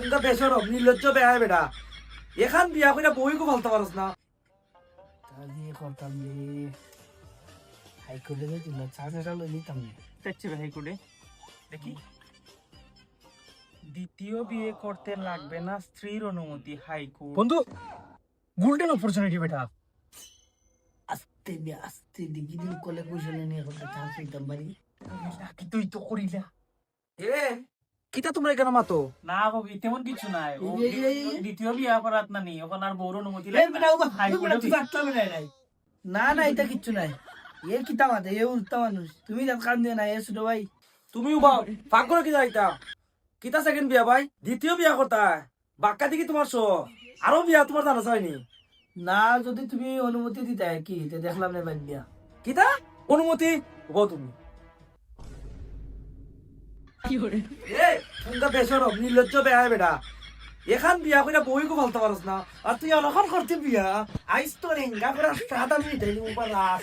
তোমরা বেসরম নির্লজ্জ বেহায় বেটা এখান বিয়া করে বই কো ফালতে পারস না তাহলে করতাম রে হাইকোর্টে দিল চার্জারটা লই নিতাম না দেখছি ভাই করে দেখি দ্বিতীয় বিয়ে করতে লাগবে না স্ত্রীর অনুমতি হাইকোর্ট বন্ধু গোল্ডেন অপরচুনিটি বেটা আস্তে ডিগ্রি কলে কৌশলে নিয়ে করতে চান্স নিতাম পারি কি তুই তো করিলা এ কিতা তোমরা এখানে মাতো না ভাবি তেমন কিছু নাই ও দ্বিতীয় বিয়ে করাত না নি ওখানে আর বউর অনুমতি এই লাগবে বেটা ও হাইকোর্টে তুই পারতাম নাই না না এটা কিচ্ছু নাই এ কিতা মাতে এ উল্টা মানুষ তুমি যাত কান দিয়ে না এ ছোট ভাই তুমিও বাও ফাঁক করে কি যাইতা কিতা সেকেন্ড বিয়া ভাই দ্বিতীয় বিয়া কথা বাক্কা দিকে তোমার শো আরো বিয়া তোমার জানা হয়নি না যদি তুমি অনুমতি দিতে কি দেখলাম না বাদ দিয়া কিতা অনুমতি হবো তুমি এ তোমরা বেসরম নির্লজ্জ বেহায় বেটা এখান বিয়া করে বই কো ফালতে পারস না আর তুই অলখন করতে বিয়া আইস তোর হেঙ্গা করে সাদা মিটাই উপর রাস